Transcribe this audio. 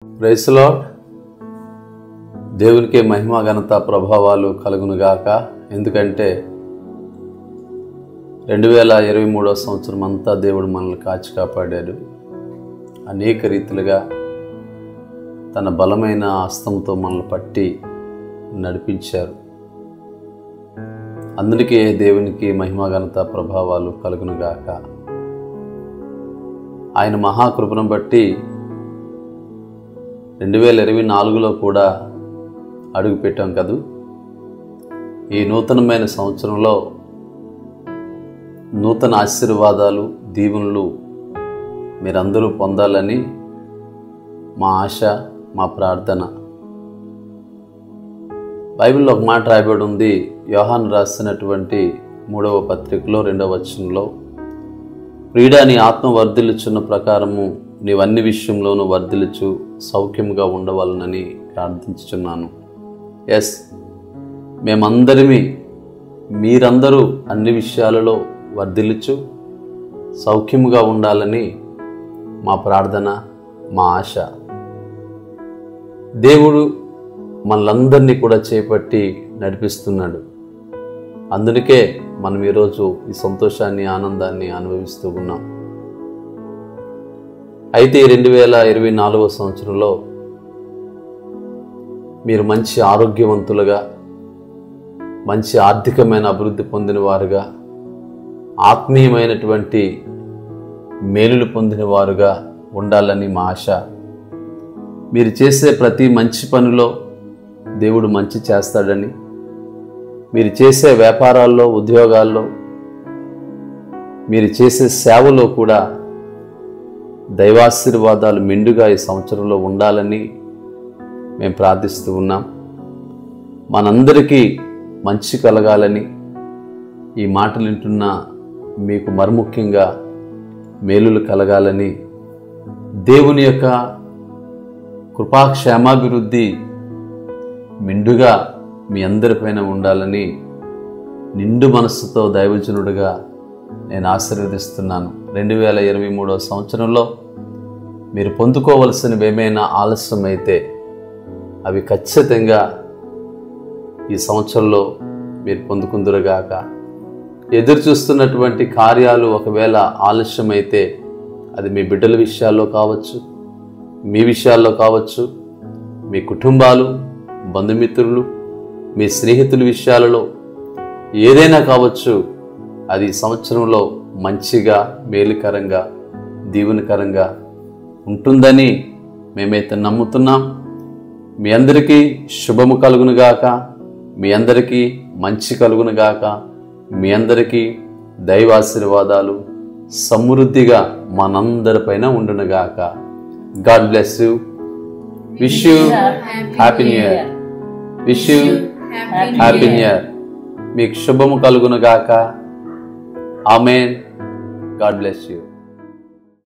Praise the lord. దేవునికే మహిమ ఘనత ప్రభావాలు కలుగునుగాక. ఎందుకంటే 2023 సంవత్సరం అంతా దేవుడు మనల్ని కాచి కాపాడాడు. అనేక రీతిలుగా తన బలమైన హస్తంతో మనల్ని పట్టి నడిపించారు. అందుకే దేవునికి మహిమ ఘనత ప్రభావాలు కలుగునుగాక. ఆయన మహాకృపను బట్టి 2024లో కూడా అడుగుపెట్టాం కదూ. ఈ నూతనమైన సంవత్సరంలో నూతన ఆశీర్వాదాలు, దీవెనలు మీరందరూ పొందాలని మా ఆశ, మా ప్రార్థన. బైబిల్లో ఒక మాట రాయబడి ఉంది. యోహాను రాసినటువంటి 3వ పత్రికలో 2వ వచనంలో, ప్రియుడా, నీ ఆత్మ వర్ధిల్లుచున్న ప్రకారము నీవన్ని విషయంలోనూ వర్ధిల్లుచు సౌఖ్యముగా ఉండవాలనని ప్రార్థించుచున్నాను. ఎస్, మేమందరిమీ, మీరందరూ అన్ని విషయాలలో వర్ధిల్లుచు సౌఖ్యముగా ఉండాలని మా ప్రార్థన, మా ఆశ. దేవుడు మనలందరినీ కూడా చేపట్టి నడిపిస్తున్నాడు. అందుకే మనం ఈరోజు ఈ సంతోషాన్ని, ఆనందాన్ని అనుభవిస్తూ ఉన్నాం. అయితే 2024వ సంవత్సరంలో మీరు మంచి ఆరోగ్యవంతులుగా, మంచి ఆర్థికమైన అభివృద్ధి పొందిన వారుగా, ఆత్మీయమైనటువంటి మేలులు పొందిన వారుగా ఉండాలని మా ఆశ. మీరు చేసే ప్రతి మంచి పనిలో దేవుడు మంచి చేస్తాడని, మీరు చేసే వ్యాపారాల్లో, ఉద్యోగాల్లో, మీరు చేసే సేవలో కూడా దైవాశీర్వాదాలు మెండుగా ఈ సంవత్సరంలో ఉండాలని మేము ప్రార్థిస్తూ ఉన్నాం. మనందరికీ మంచి కలగాలని, ఈ మాటలు వింటున్న మీకు మరిముఖ్యంగా మేలులు కలగాలని, దేవుని యొక్క కృపాక్షేమాభివృద్ధి మెండుగా మీ అందరిపైన ఉండాలని నిండు మనస్సుతో దైవజనుడిగా నేను ఆశీర్వదిస్తున్నాను. 2023వ సంవత్సరంలో మీరు పొందుకోవలసినవి ఏమైనా ఆలస్యమైతే అవి ఖచ్చితంగా ఈ సంవత్సరంలో మీరు పొందుకుందురుగాక. ఎదురు చూస్తున్నటువంటి కార్యాలు ఒకవేళ ఆలస్యమైతే అది మీ బిడ్డల విషయాల్లో కావచ్చు, మీ విషయాల్లో కావచ్చు, మీ కుటుంబాలు, బంధుమిత్రులు, మీ స్నేహితుల విషయాలలో ఏదైనా కావచ్చు, అది సంవత్సరంలో మంచిగా, మేలుకరంగా, దీవెనకరంగా ఉంటుందని మేమైతే నమ్ముతున్నాం. మీ అందరికీ శుభము కలుగునుగాక, మీ అందరికీ మంచి కలుగునుగాక, మీ అందరికీ దైవాశీర్వాదాలు సమృద్ధిగా మనందరిపైన ఉండునుగాక. God bless you. Wish you happy new year. Wish you happy new year. మీకు శుభము కలుగునుగాక. ఆమేన్. God bless you.